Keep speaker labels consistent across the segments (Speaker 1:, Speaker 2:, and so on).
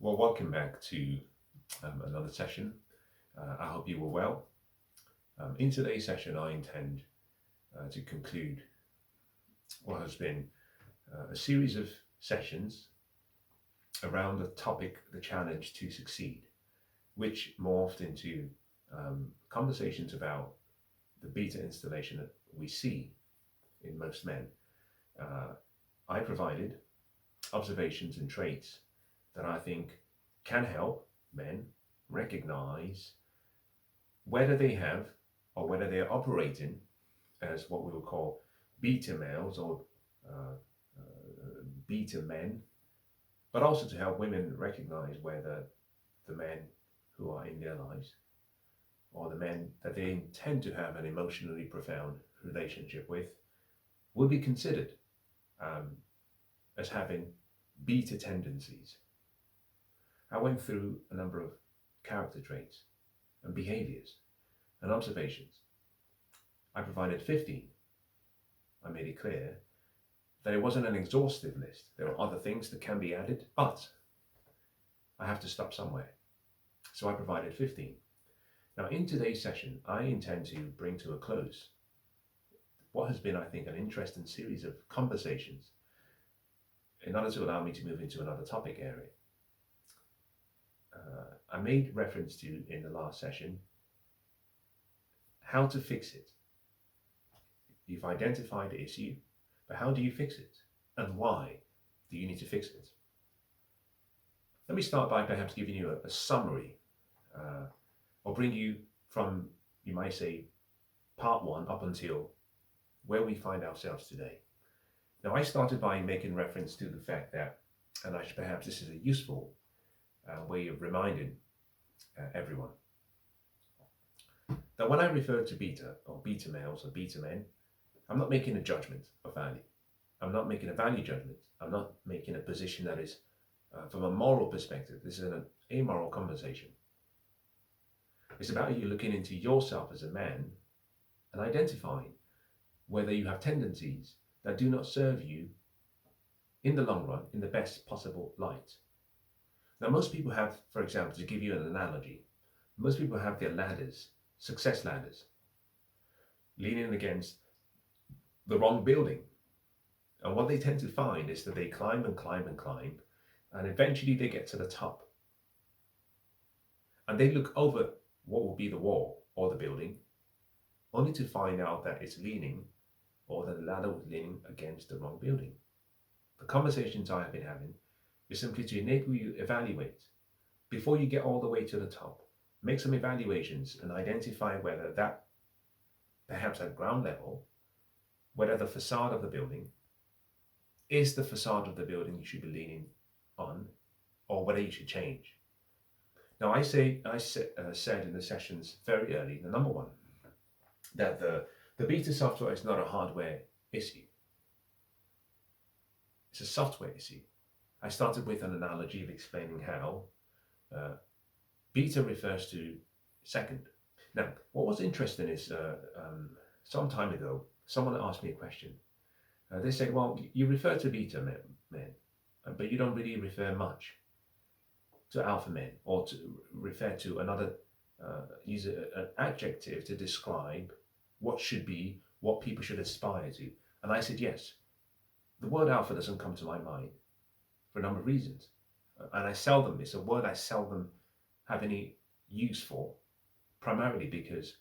Speaker 1: Well, welcome back to another session. I hope you were well. In today's session, I intend to conclude what has been a series of sessions around the topic, the challenge to succeed, which morphed into conversations about the beta installation that we see in most men. Uh, I provided observations and traits that I think can help men recognize whether they have or whether they are operating as what we would call beta males or uh, beta men, but also to help women recognize whether the men who are in their lives or the men that they intend to have an emotionally profound relationship with will be considered um, as having beta tendencies. I went through a number of character traits and behaviors and observations. I provided 15. I made it clear that it wasn't an exhaustive list. There are other things that can be added, but I have to stop somewhere. So I provided 15. Now, in today's session, I intend to bring to a close what has been, I think, an interesting series of conversations in order to allow me to move into another topic area. I made reference to in the last session how to fix it. You've identified the issue, but how do you fix it? And why do you need to fix it? Let me start by perhaps giving you a summary or bring you from, you might say, part one up until where we find ourselves today. Now, I started by making reference to the fact that, and perhaps this is a useful way of reminding everyone, that when I refer to beta or beta males or beta men, I'm not making a judgment of value. I'm not making a value judgment. I'm not making a position that is from a moral perspective. This is an amoral conversation. It's about you looking into yourself as a man and identifying whether you have tendencies that do not serve you in the long run in the best possible light. Now, most people have, for example, to give you an analogy, most people have their ladders, success ladders, leaning against the wrong building. And what they tend to find is that they climb and climb and climb, and eventually they get to the top. And they look over what will be the wall or the building, only to find out that it's leaning, or that the ladder was leaning against the wrong building. The conversations I have been having is simply to enable you to evaluate. Before you get all the way to the top, make some evaluations and identify whether that, perhaps at ground level, whether the facade of the building is the facade of the building you should be leaning on, or whether you should change. Now, I said in the sessions very early, the number one, that the beta software is not a hardware issue. It's a software issue. I started with an analogy of explaining how beta refers to second. Now, what was interesting is some time ago, someone asked me a question. They said, well, you refer to beta men, but you don't really refer much to alpha men, or to refer to another, use an adjective to describe what should be, what people should aspire to. And I said, yes, the word alpha doesn't come to my mind for a number of reasons. And it's a word I seldom have any use for, primarily because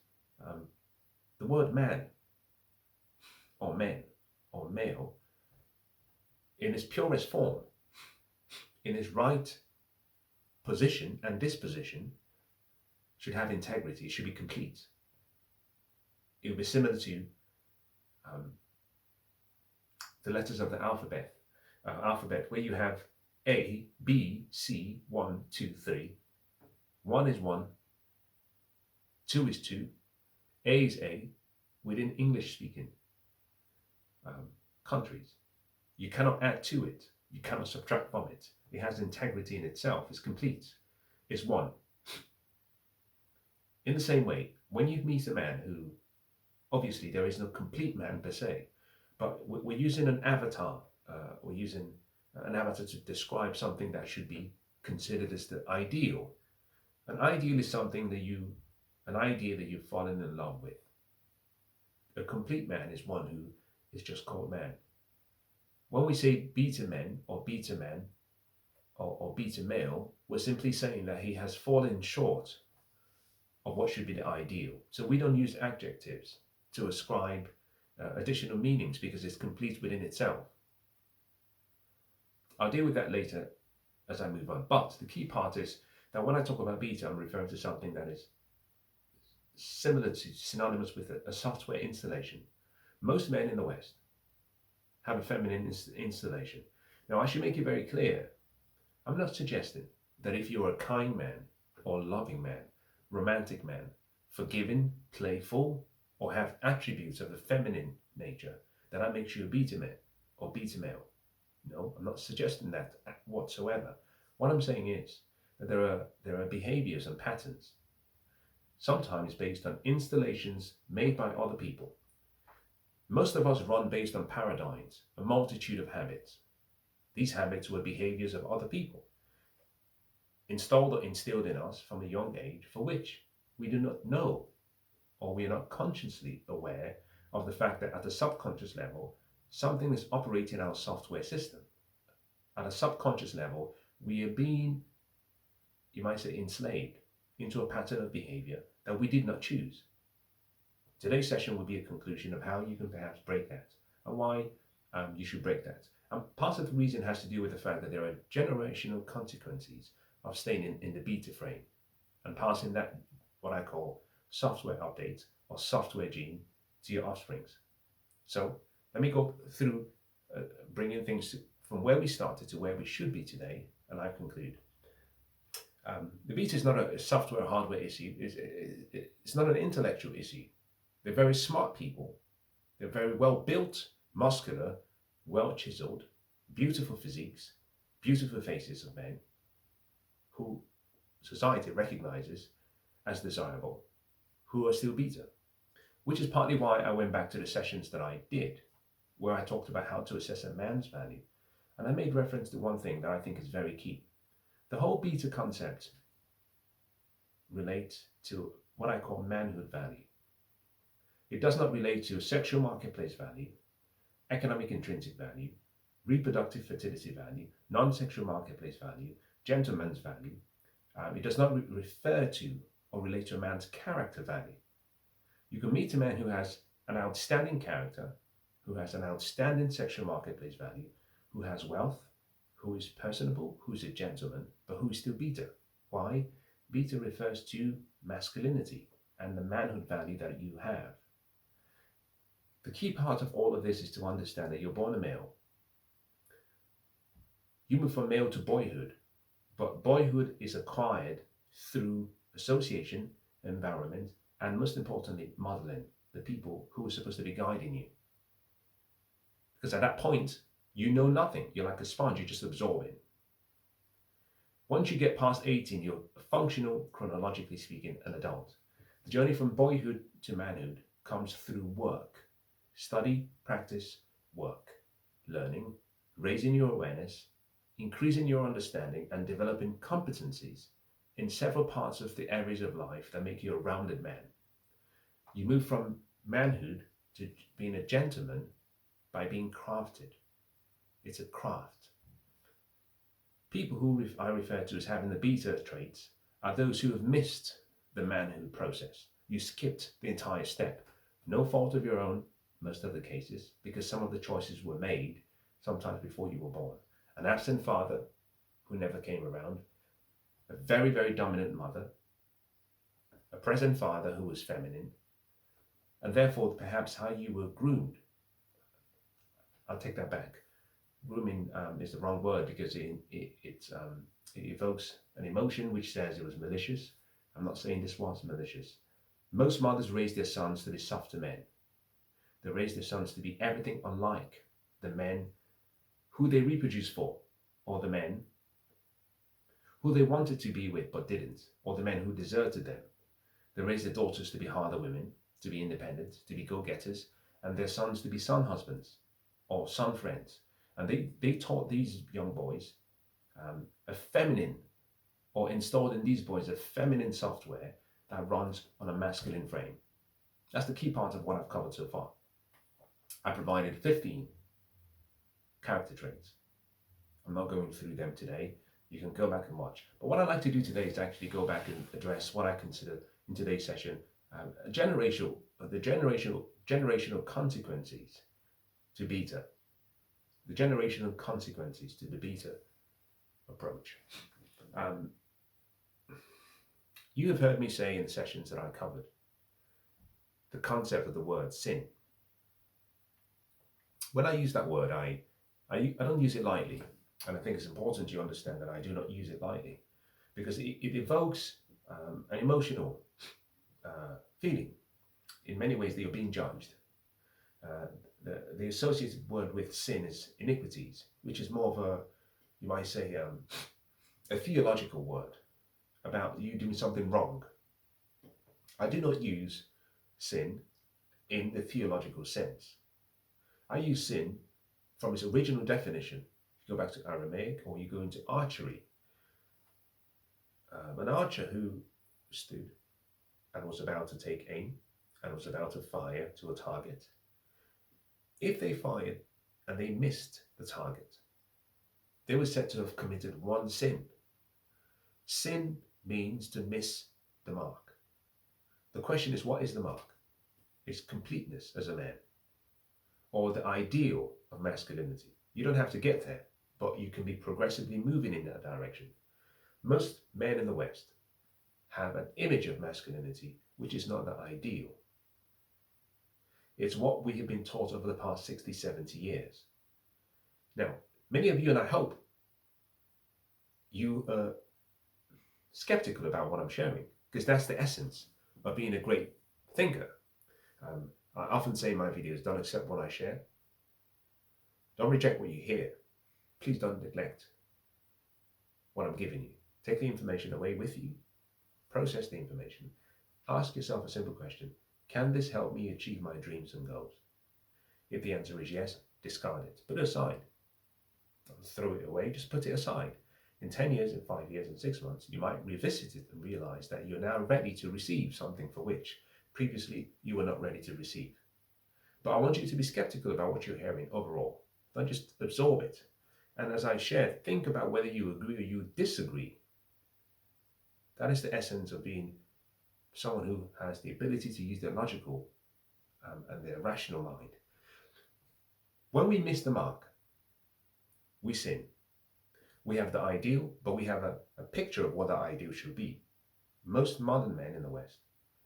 Speaker 1: the word man, or men, or male, in its purest form, in its right position and disposition, should have integrity, should be complete. It would be similar to the letters of the alphabet, where you have A, B, C, 1, 2, 3. 1 is 1, 2 is 2, A is A, within English-speaking countries. You cannot add to it. You cannot subtract from it. It has integrity in itself. It's complete. It's one. In the same way, when you meet a man who, obviously there is no complete man per se, but we're using an avatar. We're using an avatar to describe something that should be considered as the ideal. An ideal is an idea that you've fallen in love with. A complete man is one who is just called man. When we say beta men or beta man or beta male, we're simply saying that he has fallen short of what should be the ideal. So we don't use adjectives to ascribe additional meanings because it's complete within itself. I'll deal with that later as I move on. But the key part is that when I talk about beta, I'm referring to something that is synonymous with a software installation. Most men in the West have a feminine installation. Now, I should make it very clear, I'm not suggesting that if you're a kind man or loving man, romantic man, forgiving, playful, or have attributes of a feminine nature, that makes you a beta man or beta male. No, I'm not suggesting that whatsoever. What I'm saying is that there are behaviors and patterns, sometimes based on installations made by other people. Most of us run based on paradigms, a multitude of habits. These habits were behaviors of other people, installed or instilled in us from a young age, for which we do not know, or we are not consciously aware of the fact that at a subconscious level, something is operating our software system. At a subconscious level, we are being, you might say, enslaved into a pattern of behavior that we did not choose. Today's session will be a conclusion of how you can perhaps break that and why you should break that. And part of the reason has to do with the fact that there are generational consequences of staying in the beta frame and passing that, what I call software update or software gene, to your offsprings. So let me go through bringing things from where we started to where we should be today, and I conclude. The beta is not a software hardware issue. It's not an intellectual issue. They're very smart people. They're very well built, muscular, well chiseled, beautiful physiques, beautiful faces of men who society recognizes as desirable, who are still beta. Which is partly why I went back to the sessions that I did, where I talked about how to assess a man's value. And I made reference to one thing that I think is very key. The whole beta concept relates to what I call manhood value. It does not relate to sexual marketplace value, economic intrinsic value, reproductive fertility value, non-sexual marketplace value, gentleman's value. It does not refer to or relate to a man's character value. You can meet a man who has an outstanding character, who has an outstanding sexual marketplace value, who has wealth, who is personable, who's a gentleman, but who is still beta. Why? Beta refers to masculinity and the manhood value that you have. The key part of all of this is to understand that you're born a male. You move from male to boyhood, but boyhood is acquired through association, environment, and most importantly, modeling, the people who are supposed to be guiding you. Because at that point, you know nothing. You're like a sponge, you're just absorbing. Once you get past 18, you're functional, chronologically speaking, an adult. The journey from boyhood to manhood comes through work. Study, practice, work. Learning, raising your awareness, increasing your understanding, and developing competencies in several parts of the areas of life that make you a rounded man. You move from manhood to being a gentleman by being crafted. It's a craft. People who I refer to as having the beta traits are those who have missed the manhood process. You skipped the entire step. No fault of your own, most of the cases, because some of the choices were made sometimes before you were born. An absent father who never came around, a very, very dominant mother, a present father who was feminine, and therefore perhaps how you were groomed. I'll take that back. Grooming is the wrong word because it evokes an emotion which says it was malicious. I'm not saying this was malicious. Most mothers raise their sons to be softer men. They raise their sons to be everything unlike the men who they reproduce for, or the men who they wanted to be with but didn't, or the men who deserted them. They raise their daughters to be harder women, to be independent, to be go-getters, and their sons to be son husbands or son friends. And they taught these young boys a feminine or installed in these boys a feminine software that runs on a masculine frame. That's the key part of what I've covered so far. I provided 15 character traits. I'm not going through them today. You can go back and watch. But what I'd like to do today is to actually go back and address what I consider in today's session the generational consequences to beta. The generational consequences to the beta approach. You have heard me say in the sessions that I covered the concept of the word sin. When I use that word, I don't use it lightly. And I think it's important you understand that I do not use it lightly, because it evokes an emotional feeling. In many ways, they are being judged. The associated word with sin is iniquities, which is more of a, you might say, a theological word about you doing something wrong. I do not use sin in the theological sense. I use sin from its original definition. You go back to Aramaic, or you go into archery. An archer who stood and was about to take aim and was about to fire to a target. If they fired and they missed the target, they were said to have committed one sin. Sin means to miss the mark. The question is, what is the mark? It's completeness as a man, or the ideal of masculinity. You don't have to get there, but you can be progressively moving in that direction. Most men in the West have an image of masculinity which is not the ideal. It's what we have been taught over the past 60, 70 years. Now, many of you, and I hope you are skeptical about what I'm sharing, because that's the essence of being a great thinker. I often say in my videos, don't accept what I share. Don't reject what you hear. Please don't neglect what I'm giving you. Take the information away with you. Process the information. Ask yourself a simple question. Can this help me achieve my dreams and goals? If the answer is yes, discard it. Put it aside. Don't throw it away, just put it aside. In 10 years, in 5 years, in 6 months, you might revisit it and realize that you're now ready to receive something for which previously you were not ready to receive. But I want you to be skeptical about what you're hearing overall. Don't just absorb it. And as I shared, think about whether you agree or you disagree. That is the essence of being someone who has the ability to use their logical and their rational mind. When we miss the mark, we sin. We have the ideal, but we have a picture of what that ideal should be. Most modern men in the West,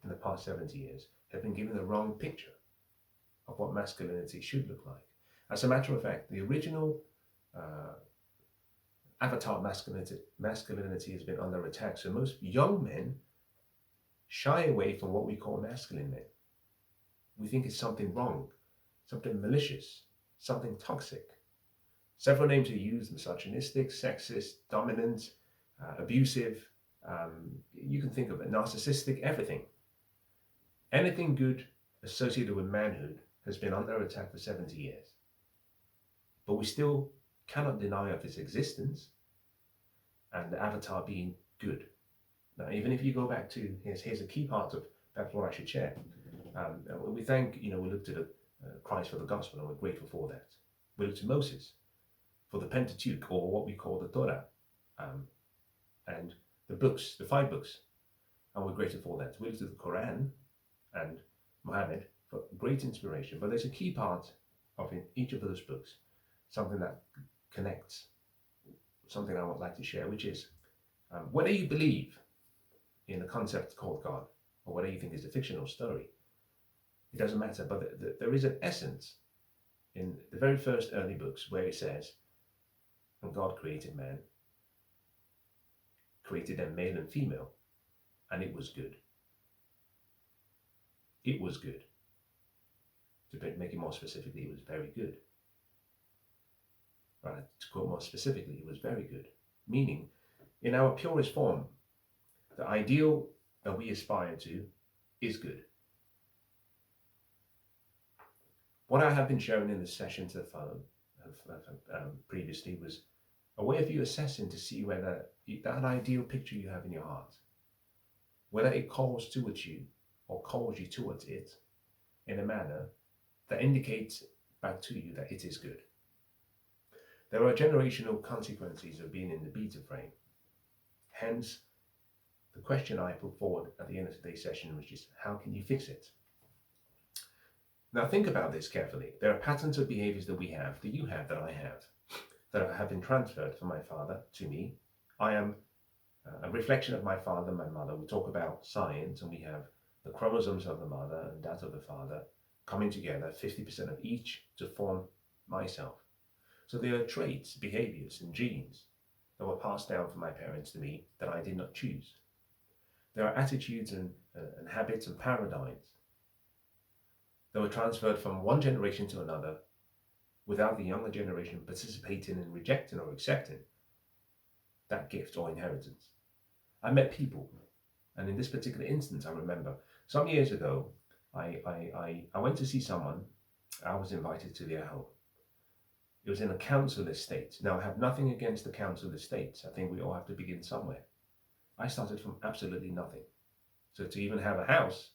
Speaker 1: in the past 70 years, have been given the wrong picture of what masculinity should look like. As a matter of fact, the original avatar masculinity has been under attack. So most young men shy away from what we call masculine men. We think it's something wrong, something malicious, something toxic. Several names are used: misogynistic, sexist, dominant, abusive. You can think of it, narcissistic, everything. Anything good associated with manhood has been under attack for 70 years. But we still cannot deny of its existence and the avatar being good. Now, even if you go back to, here's a key part of perhaps what I should share. We thank, we look to Christ for the gospel, and we're grateful for that. We look to Moses for the Pentateuch, or what we call the Torah, and the books, the 5 books, and we're grateful for that. We look to the Quran and Muhammad for great inspiration, but there's a key part of each of those books, something that connects, something I would like to share, which is whether you believe in a concept called God, or whether you think it's a fictional story, it doesn't matter, but there is an essence in the very first early books where it says, and God created man, created them male and female, and it was good. It was good. To make it more specifically, it was very good. Right, to quote more specifically, it was very good. Meaning, in our purest form, the ideal that we aspire to is good. What I have been sharing in the session to follow previously was a way of you assessing to see whether that ideal picture you have in your heart, whether it calls towards you or calls you towards it in a manner that indicates back to you that it is good. There are generational consequences of being in the beta frame. Hence, the question I put forward at the end of today's session was just, how can you fix it? Now think about this carefully. There are patterns of behaviors that we have, that you have, that I have, that have been transferred from my father to me. I am a reflection of my father and my mother. We talk about science, and we have the chromosomes of the mother and that of the father coming together, 50% of each, to form myself. So there are traits, behaviors, and genes that were passed down from my parents to me that I did not choose. There are attitudes and habits and paradigms that were transferred from one generation to another without the younger generation participating in rejecting or accepting that gift or inheritance. I met people, and in this particular instance, I remember some years ago, I went to see someone. I was invited to their home. It was in a council estate. Now, I have nothing against the council estates. I think we all have to begin somewhere. I started from absolutely nothing. So to even have a house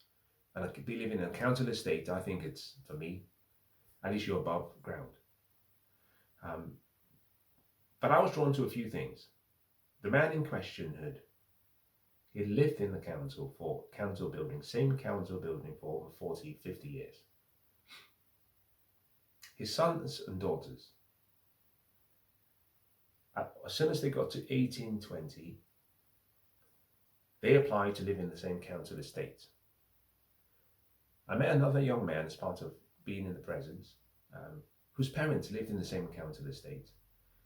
Speaker 1: and I could be living in a council estate, I think it's, for me, at least you're above ground. But I was drawn to a few things. The man in question he lived in the council building, same council building for over 40, 50 years. His sons and daughters, as soon as they got to 18, 20, they applied to live in the same council estate. I met another young man as part of being in the presence, whose parents lived in the same council estate.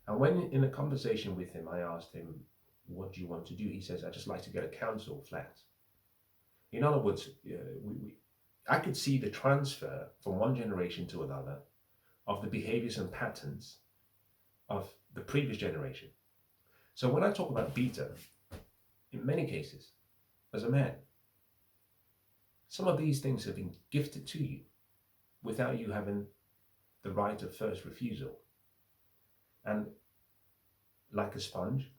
Speaker 1: And when in a conversation with him, I asked him, what do you want to do? He says, I'd just like to get a council flat. In other words, I could see the transfer from one generation to another of the behaviors and patterns of the previous generation. So when I talk about beta, in many cases, as a man, some of these things have been gifted to you without you having the right of first refusal. And like a sponge,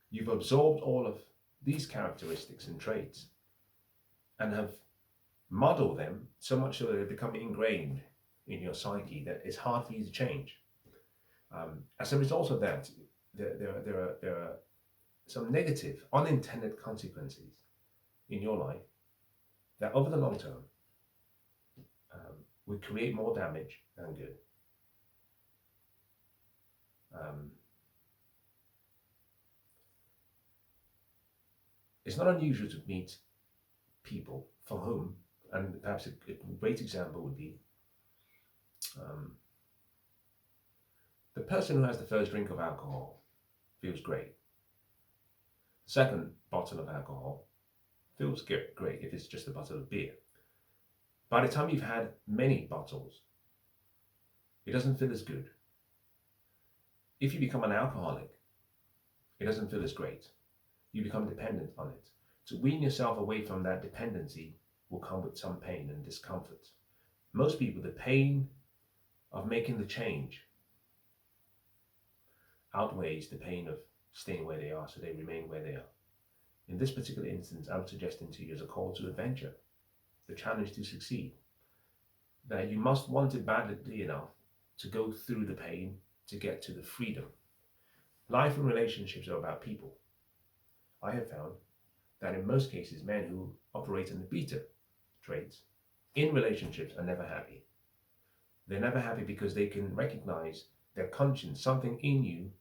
Speaker 1: you've absorbed all of these characteristics and traits and have modeled them so much so that they become ingrained in your psyche that it's hard for you to change. As a result of that, there are some negative, unintended consequences in your life that over the long term would create more damage than good. It's not unusual to meet people for whom, and perhaps a great example would be the person who has the first drink of alcohol feels great. Second bottle of alcohol feels great if it's just a bottle of beer. By the time you've had many bottles, it doesn't feel as good. If you become an alcoholic, it doesn't feel as great. You become dependent on it. To wean yourself away from that dependency will come with some pain and discomfort. Most people, the pain of making the change outweighs the pain of staying where they are, so they remain where they are. In this particular instance, I'm suggesting to you as a call to adventure, the challenge to succeed, that you must want it badly enough to go through the pain to get to the freedom. Life and relationships are about people. I have found that in most cases, men who operate in the beta traits in relationships are never happy. They're never happy because they can recognize their conscience, something in you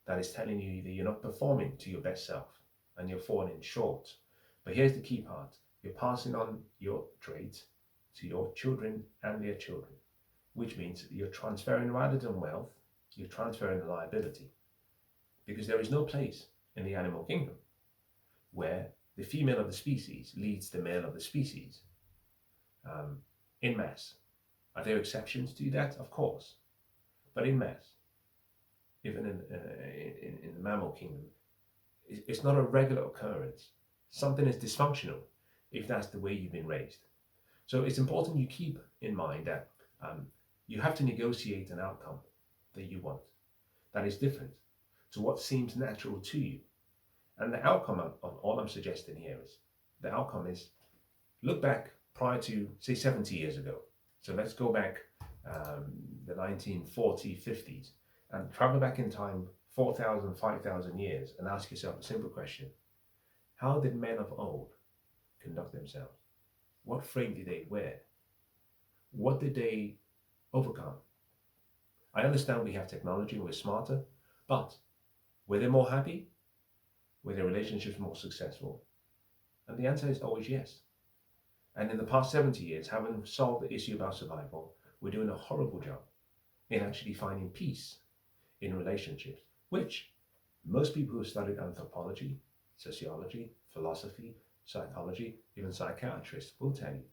Speaker 1: that is telling you that you're not performing to your best self and you're falling short. But here's the key part. You're passing on your traits to your children and their children, which means you're transferring rather than wealth, you're transferring the liability. Because there is no place in the animal kingdom where the female of the species leads the male of the species in mass. Are there exceptions to that? Of course. But in mass, even in the mammal kingdom, it's not a regular occurrence. Something is dysfunctional if that's the way you've been raised. So it's important you keep in mind that you have to negotiate an outcome that you want that is different. to what seems natural to you. And the outcome of all I'm suggesting here is the outcome is look back prior to, say, 70 years ago. So let's go back the 1940s, 50s, and travel back in time 4,000, 5,000 years and ask yourself a simple question. How did men of old conduct themselves? What frame did they wear? What did they overcome? I understand we have technology, we're smarter, but were they more happy? Were their relationships more successful? And the answer is always yes. And in the past 70 years, having solved the issue about survival, we're doing a horrible job in actually finding peace in relationships, which most people who have studied anthropology, sociology, philosophy, psychology, even psychiatrists will tell you.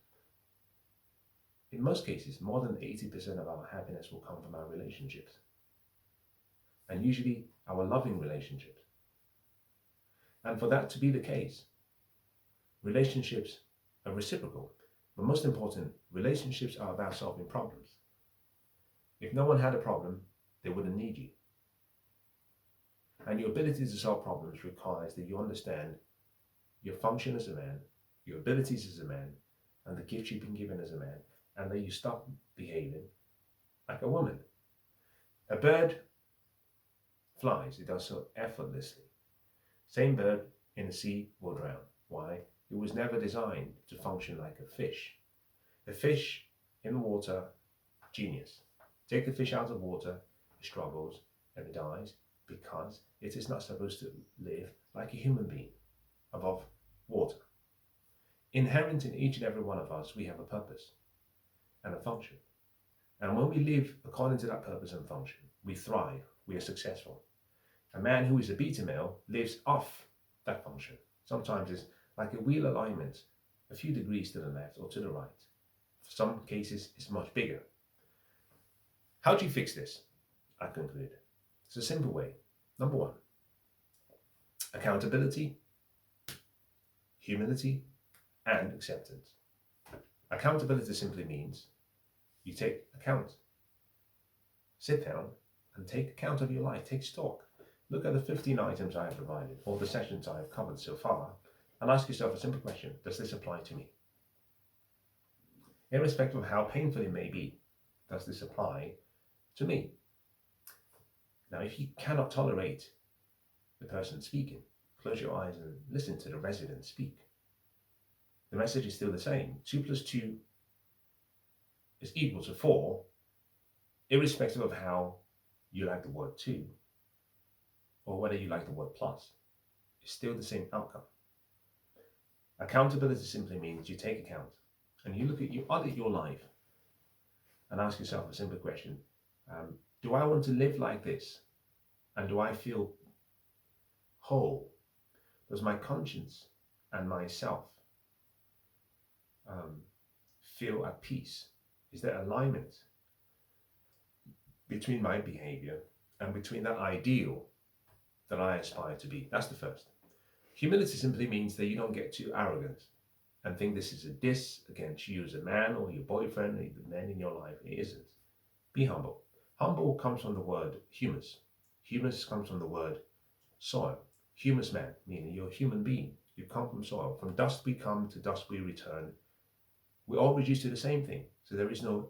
Speaker 1: In most cases, more than 80% of our happiness will come from our relationships. And usually our loving relationships. And for that to be the case, relationships are reciprocal. But most important, relationships are about solving problems. If no one had a problem, they wouldn't need you. And your ability to solve problems requires that you understand your function as a man, your abilities as a man, and the gifts you've been given as a man, and that you stop behaving like a woman. A bird flies, it does so effortlessly. Same bird in the sea will drown. Why? It was never designed to function like a fish. A fish in the water, genius. Take the fish out of water, it struggles and it dies because it is not supposed to live like a human being above water. Inherent in each and every one of us, we have a purpose and a function. And when we live according to that purpose and function, we thrive, we are successful. A man who is a beta male lives off that function. Sometimes it's like a wheel alignment, a few degrees to the left or to the right. For some cases, it's much bigger. How do you fix this? I conclude. It's a simple way. Number one, accountability, humility, and acceptance. Accountability simply means you take account. Sit down and take account of your life. Take stock. Look at the 15 items I have provided, or the sessions I have covered so far, and ask yourself a simple question. Does this apply to me? Irrespective of how painful it may be, does this apply to me? Now, if you cannot tolerate the person speaking, close your eyes and listen to the resident speak. The message is still the same. 2 plus 2 is equal to 4, irrespective of how you like the word 2, or whether you like the word plus. It's still the same outcome. Accountability simply means you take account and you audit your life and ask yourself a simple question. Do I want to live like this? And do I feel whole? Does my conscience and myself feel at peace? Is there alignment between my behavior and between that ideal that I aspire to be? That's the first. Humility simply means that you don't get too arrogant and think this is a diss against you as a man or your boyfriend or the men in your life. It isn't. Be humble. Humble comes from the word humus. Humus comes from the word soil. Humus man, meaning you're a human being. You come from soil. From dust we come, to dust we return. We're all reduced to the same thing. So there is no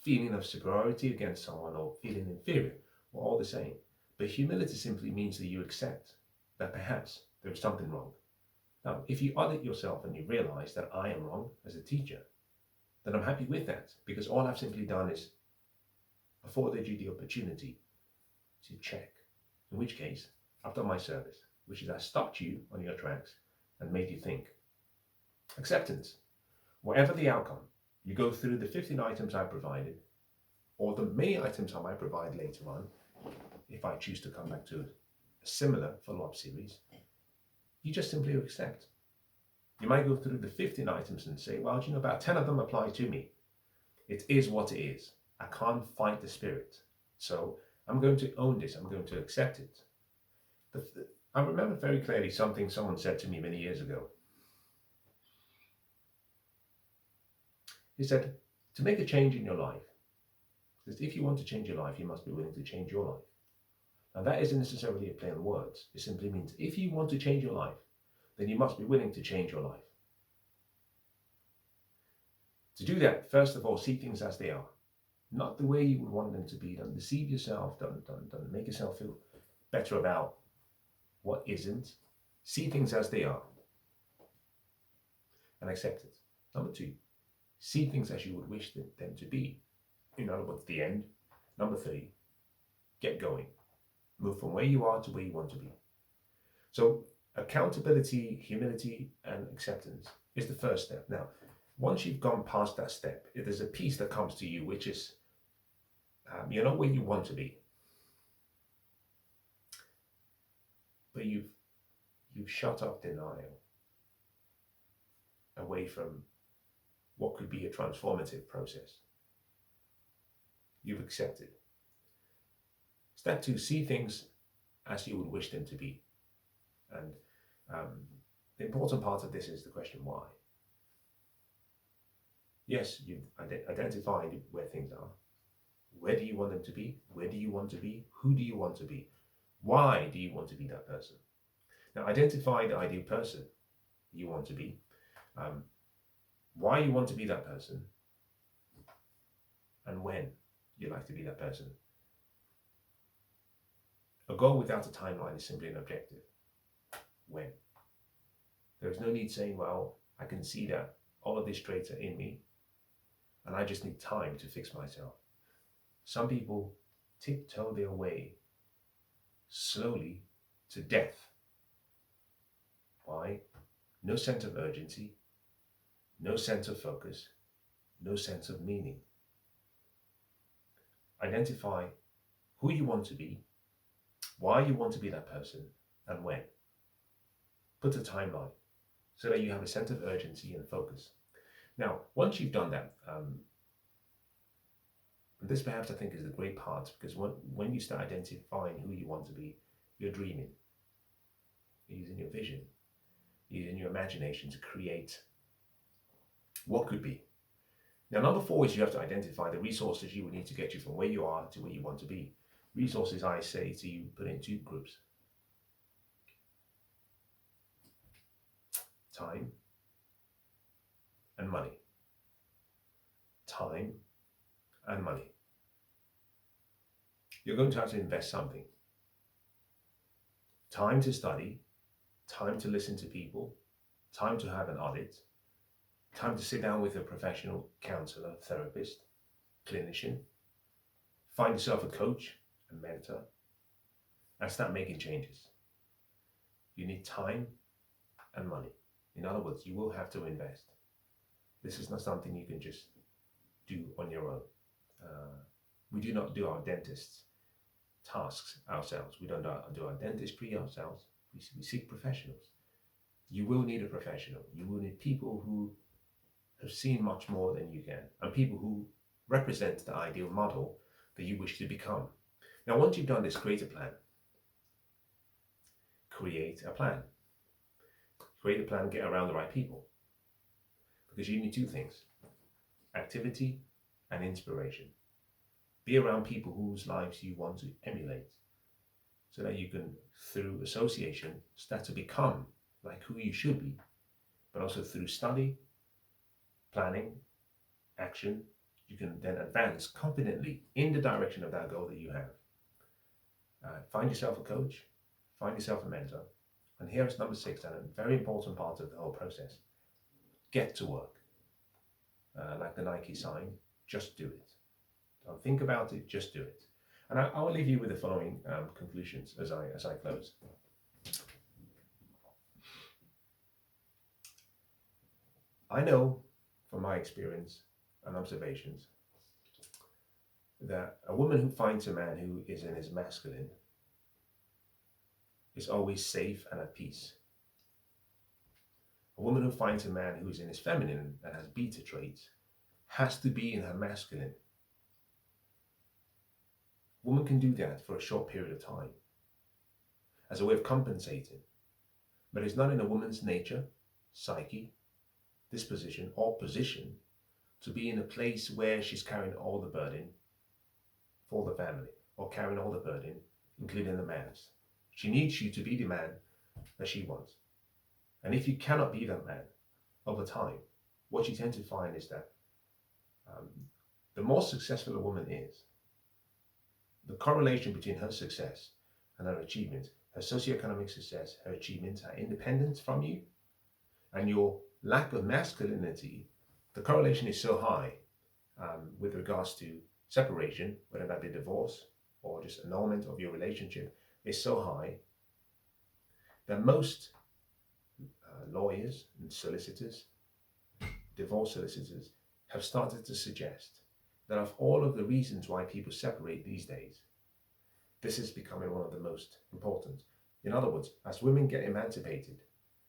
Speaker 1: feeling of superiority against someone or feeling inferior. We're all the same. But humility simply means that you accept that perhaps there is something wrong. Now, if you audit yourself and you realize that I am wrong as a teacher, then I'm happy with that, because all I've simply done is afforded you the opportunity to check. In which case, I've done my service, which is I stopped you on your tracks and made you think. Acceptance. Whatever the outcome, you go through the 15 items I provided, or the many items I might provide later on, if I choose to come back to a similar follow-up series, you just simply accept. You might go through the 15 items and say, well, about 10 of them apply to me. It is what it is. I can't fight the spirit. So I'm going to own this. I'm going to accept it. I remember very clearly something someone said to me many years ago. He said, to make a change in your life, because if you want to change your life, you must be willing to change your life. And that isn't necessarily a play on words. It simply means if you want to change your life, then you must be willing to change your life. To do that, first of all, see things as they are. Not the way you would want them to be. Don't deceive yourself. Don't make yourself feel better about what isn't. See things as they are and accept it. Number two, see things as you would wish them to be. In other words, the end. Number three, get going. Move from where you are to where you want to be. So accountability, humility, and acceptance is the first step. Now, once you've gone past that step, there's a piece that comes to you, which is you're not where you want to be, but you've shut off denial away from what could be a transformative process. You've accepted. Step two, see things as you would wish them to be. And the important part of this is the question why. Yes, you've identified where things are. Where do you want them to be? Where do you want to be? Who do you want to be? Why do you want to be that person? Now, identify the ideal person you want to be, why you want to be that person, and when you like to be that person. A goal without a timeline is simply an objective. When? There is no need saying, well, I can see that all of these traits are in me, and I just need time to fix myself. Some people tiptoe their way slowly to death. Why? No sense of urgency, no sense of focus, no sense of meaning. Identify who you want to be, why you want to be that person, and when. Put a timeline so that you have a sense of urgency and focus. Now, once you've done that, this perhaps I think is the great part, because when you start identifying who you want to be, you're dreaming. You're using your vision, you're using your imagination to create what could be. Now, number four is you have to identify the resources you would need to get you from where you are to where you want to be. Resources, I say to you, put in two groups. Time and money. Time and money. You're going to have to invest something. Time to study, time to listen to people, time to have an audit, time to sit down with a professional counselor, therapist, clinician, find yourself a coach, a mentor, and start making changes. You need time and money. In other words, you will have to invest. This is not something you can just do on your own. We do not do our dentist's tasks ourselves. We don't do our dentistry ourselves. We seek professionals. You will need a professional. You will need people who have seen much more than you can, and people who represent the ideal model that you wish to become. Now, once you've done this, create a plan. Create a plan. Create a plan, get around the right people. Because you need two things: activity and inspiration. Be around people whose lives you want to emulate, so that you can, through association, start to become like who you should be, but also through study, planning, action, you can then advance confidently in the direction of that goal that you have. Find yourself a coach, find yourself a mentor, and here is number 6, and a very important part of the whole process. Get to work. Like the Nike sign, just do it. Don't think about it, just do it. And I will leave you with the following conclusions as I close. I know from my experience and observations that a woman who finds a man who is in his masculine is always safe and at peace. A woman who finds a man who is in his feminine and has beta traits has to be in her masculine. A woman can do that for a short period of time as a way of compensating, but it's not in a woman's nature, psyche, disposition, or position to be in a place where she's carrying all the burden for the family, or carrying all the burden including the man's. She needs you to be the man that she wants. And if you cannot be that man over time, what you tend to find is that the more successful a woman is, the correlation between her success and her achievements, her socioeconomic success, her achievements, her independence from you, and your lack of masculinity, the correlation is so high with regards to separation, whether that be divorce or just annulment of your relationship, is so high that most lawyers and solicitors, divorce solicitors, have started to suggest that of all of the reasons why people separate these days, this is becoming one of the most important. In other words, as women get emancipated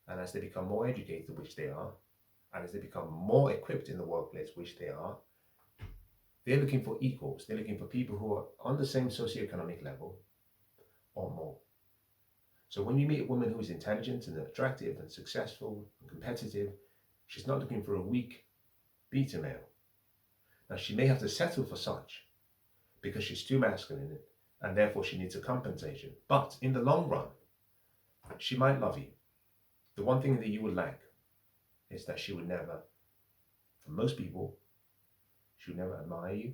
Speaker 1: and as they become more educated, which they are, and as they become more equipped in the workplace, which they are, they're looking for equals. They're looking for people who are on the same socioeconomic level or more. So when you meet a woman who is intelligent and attractive and successful and competitive, she's not looking for a weak beta male. Now, she may have to settle for such because she's too masculine and therefore she needs a compensation. But in the long run, she might love you. The one thing that you would lack is that she would never, for most people, she would never admire you,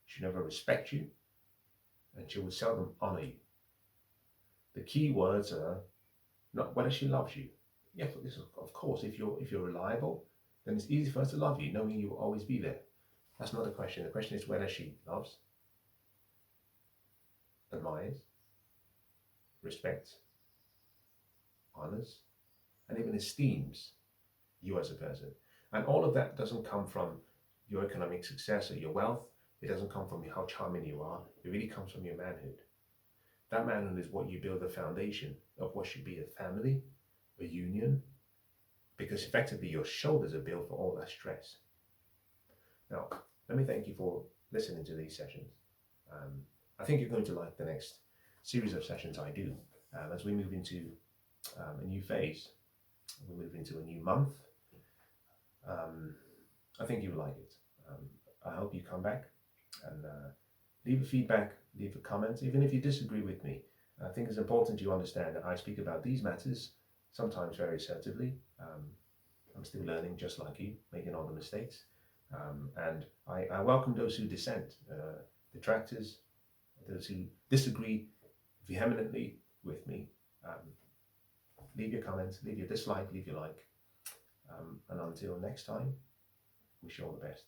Speaker 1: she would never respect you, and she would seldom honor you. The key words are not whether she loves you. Yeah, of course, if you're reliable, then it's easy for her to love you, knowing you will always be there. That's not the question. The question is whether she loves, admires, respects, honors, and even esteems you as a person. And all of that doesn't come from your economic success or your wealth. It doesn't come from how charming you are. It really comes from your manhood. That manhood is what you build the foundation of what should be a family, a union, because effectively your shoulders are built for all that stress. Now, let me thank you for listening to these sessions. I think you're going to like the next series of sessions I do as we move into a new phase. We move into a new month. I think you'll like it. I hope you come back and leave a feedback, leave a comment, even if you disagree with me. I think it's important you understand that I speak about these matters sometimes very assertively. I'm still learning just like you, making all the mistakes. And I welcome those who dissent, detractors, those who disagree vehemently with me. Leave your comments, leave your dislike, leave your like. And until next time, wish you all the best.